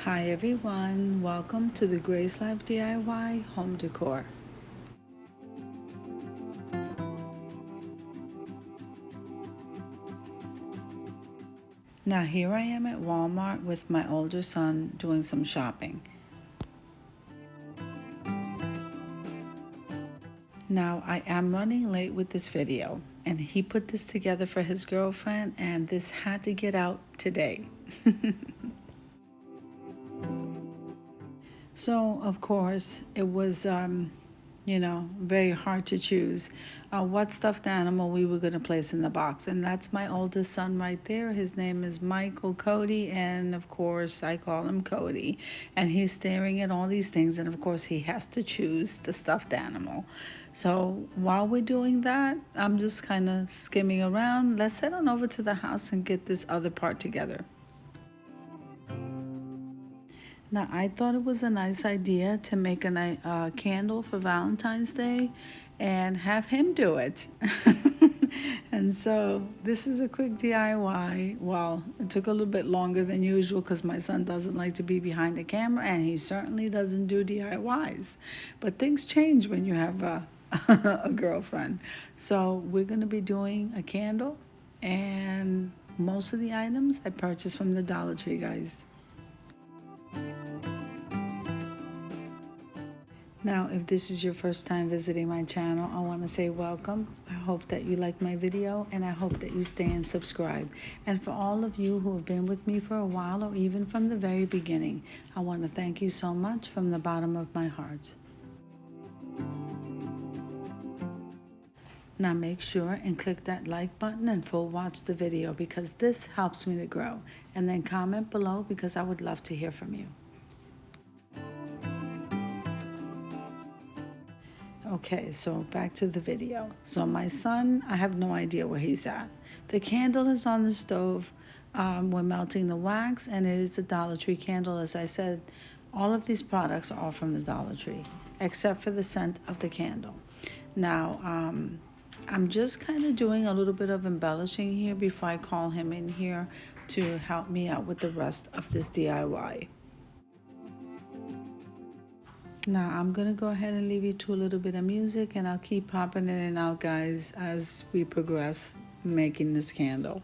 Hi everyone, welcome to the Grace Life DIY home decor. Now here I am at Walmart with my older son doing some shopping. Now I am running late with this video, and he put this together for his girlfriend, and this had to get out today. So, of course, it was, very hard to choose what stuffed animal we were going to place in the box. And that's my oldest son right there. His name is Michael Cody. And of course, I call him Cody. And he's staring at all these things. And of course, he has to choose the stuffed animal. So while we're doing that, I'm just kind of skimming around. Let's head on over to the house and get this other part together. Now, I thought it was a nice idea to make a candle for Valentine's Day and have him do it. And so this is a quick DIY. Well, it took a little bit longer than usual because my son doesn't like to be behind the camera, and he certainly doesn't do DIYs. But things change when you have a girlfriend. So we're going to be doing a candle, and most of the items I purchased from the Dollar Tree, guys. Now, if this is your first time visiting my channel, I want to say welcome. I hope that you like my video, and I hope that you stay and subscribe. And for all of you who have been with me for a while, or even from the very beginning, I want to thank you so much from the bottom of my heart. Now make sure and click that like button and full watch the video, because this helps me to grow. And then comment below, because I would love to hear from you. Okay, so back to the video. So my son, I have no idea where he's at. The candle is on the stove. We're melting the wax, and it is a Dollar Tree candle. As I said, all of these products are all from the Dollar Tree, except for the scent of the candle. Now, I'm just kind of doing a little bit of embellishing here before I call him in here to help me out with the rest of this DIY. Now I'm gonna go ahead and leave you to a little bit of music, and I'll keep popping in and out, guys, as we progress making this candle.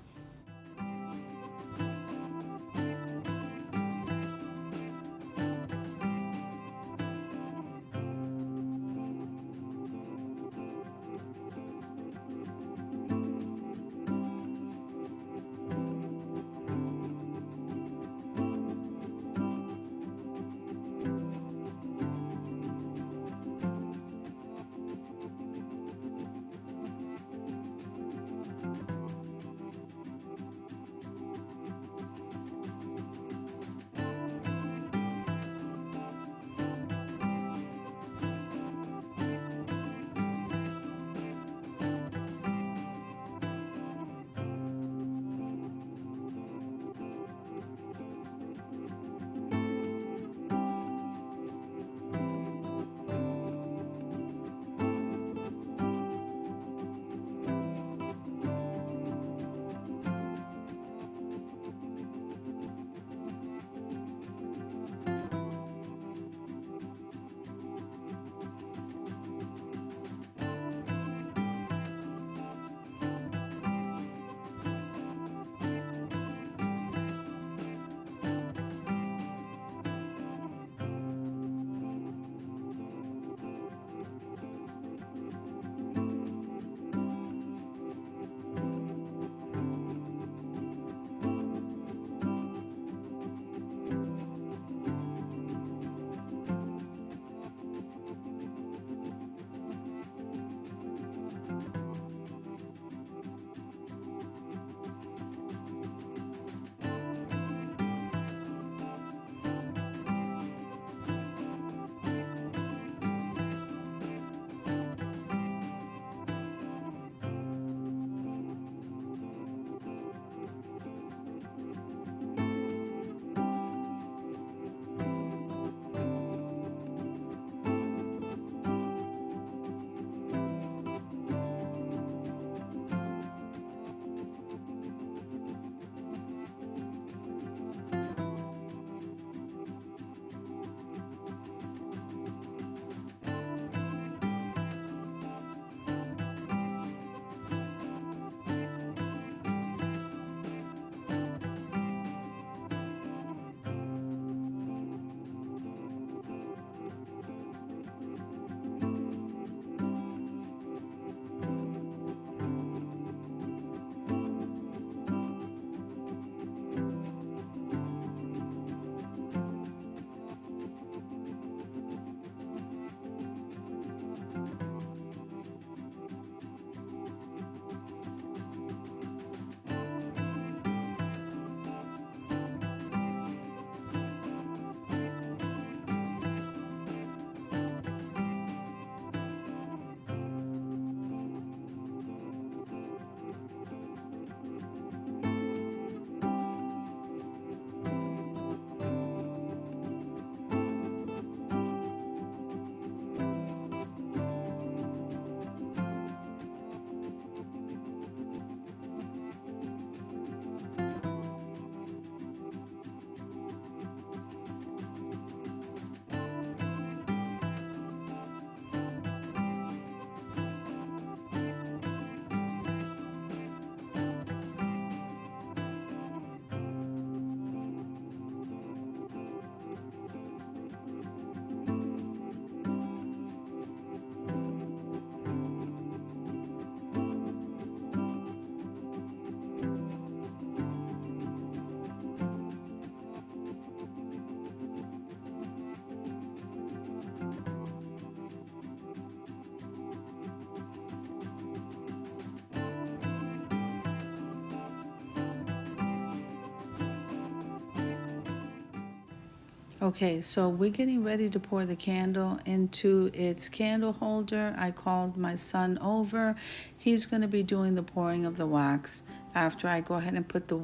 Okay, so we're getting ready to pour the candle into its candle holder. I called my son over. He's going to be doing the pouring of the wax after I go ahead and put the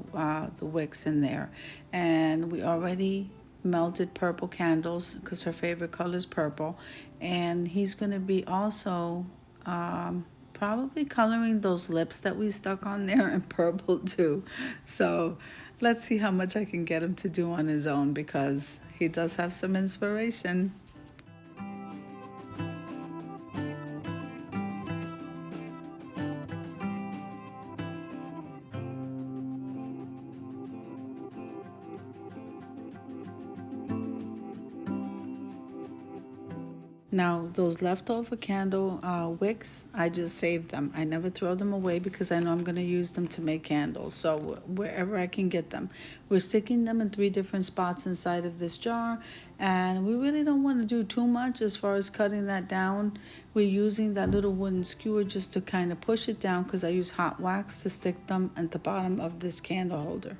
wicks in there. And we already melted purple candles because her favorite color is purple. And he's going to be also probably coloring those lips that we stuck on there in purple too. So let's see how much I can get him to do on his own because he does have some inspiration. Now, those leftover candle wicks, I just save them. I never throw them away because I know I'm going to use them to make candles. So, wherever I can get them, we're sticking them in 3 different spots inside of this jar. And we really don't want to do too much as far as cutting that down. We're using that little wooden skewer just to kind of push it down because I use hot wax to stick them at the bottom of this candle holder.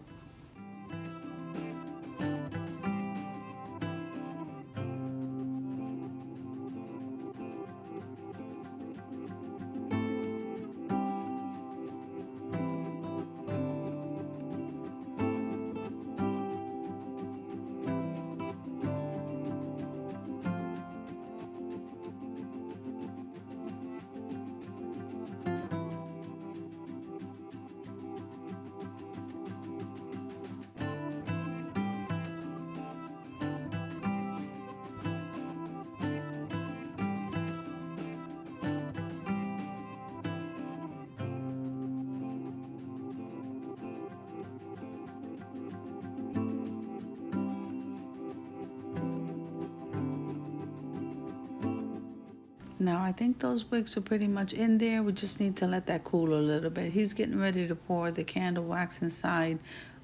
Now, I think those wicks are pretty much in there. We just need to let that cool a little bit. He's getting ready to pour the candle wax inside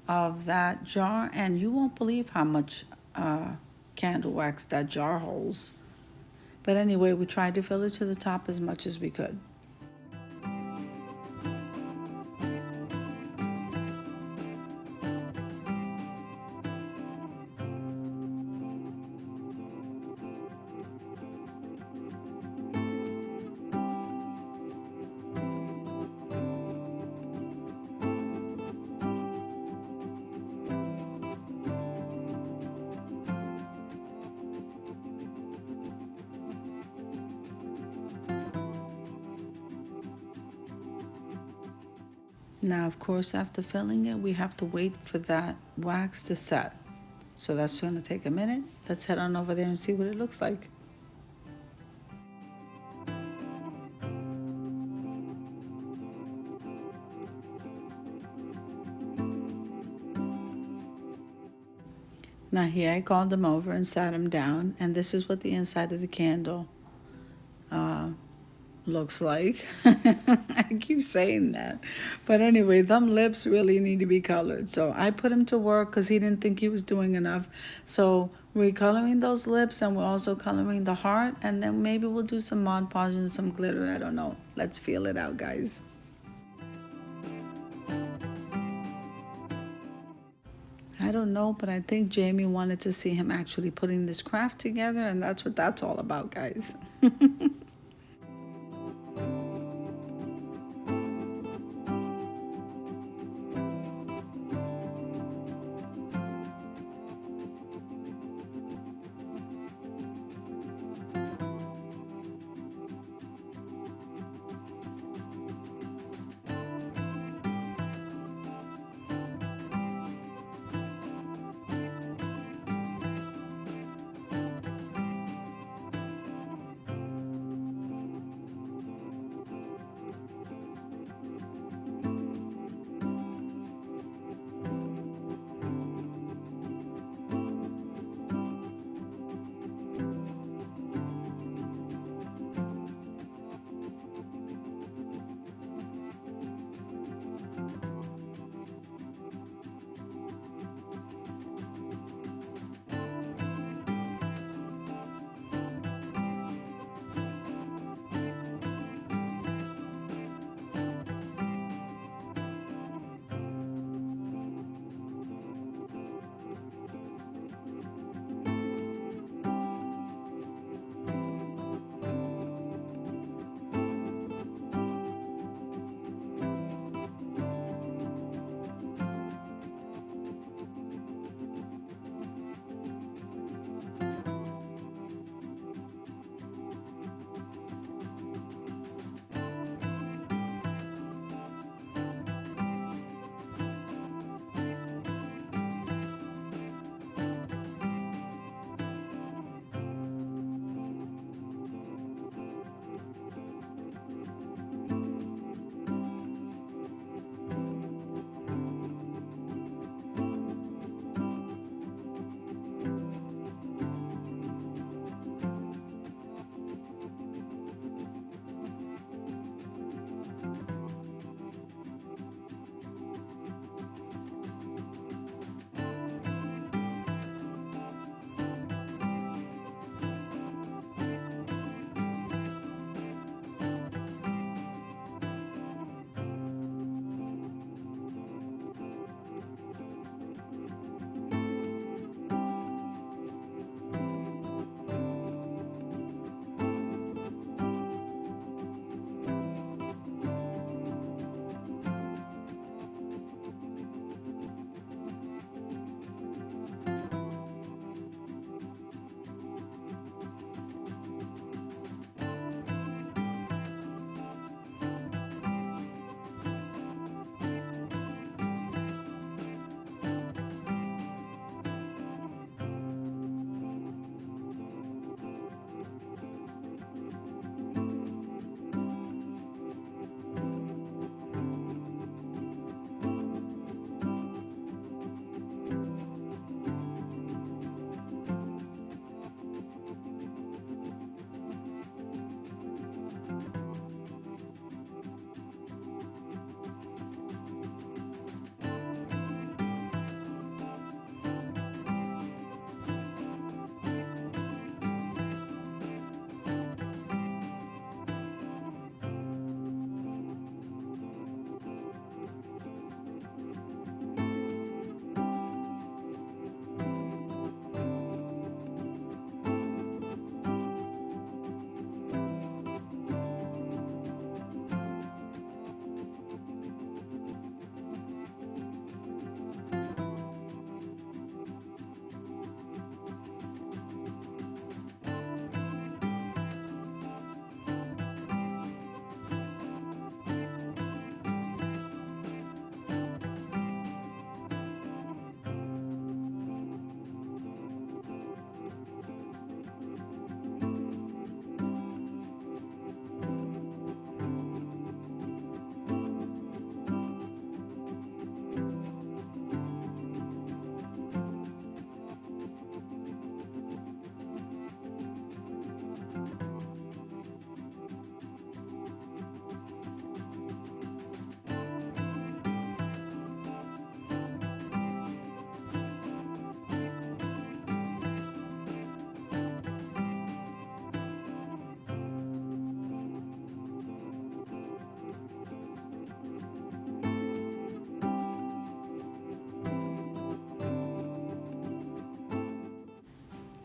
of that jar, and you won't believe how much candle wax that jar holds. But anyway, we tried to fill it to the top as much as we could. Now, of course, after filling it, we have to wait for that wax to set. So that's going to take a minute. Let's head on over there and see what it looks like. Now here I called him over and sat him down, and this is what the inside of the candle looks like. I keep saying that. But anyway, them lips really need to be colored. So I put him to work because he didn't think he was doing enough. So we're coloring those lips and we're also coloring the heart. And then maybe we'll do some Mod Podge and some glitter. I don't know. Let's feel it out, guys. I don't know, but I think Jamie wanted to see him actually putting this craft together. And that's what that's all about, guys.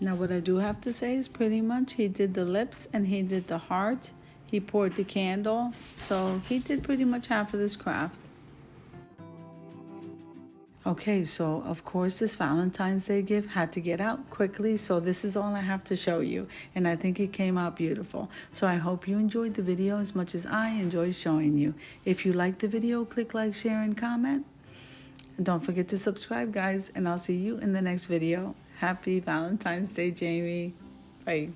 Now what I do have to say is pretty much he did the lips and he did the heart. He poured the candle. So he did pretty much half of this craft. Okay, so of course this Valentine's Day gift had to get out quickly, so this is all I have to show you, and I think it came out beautiful. So I hope you enjoyed the video as much as I enjoyed showing you. If you liked the video, click like, share, and comment. And don't forget to subscribe, guys, and I'll see you in the next video. Happy Valentine's Day, Jamie. Bye.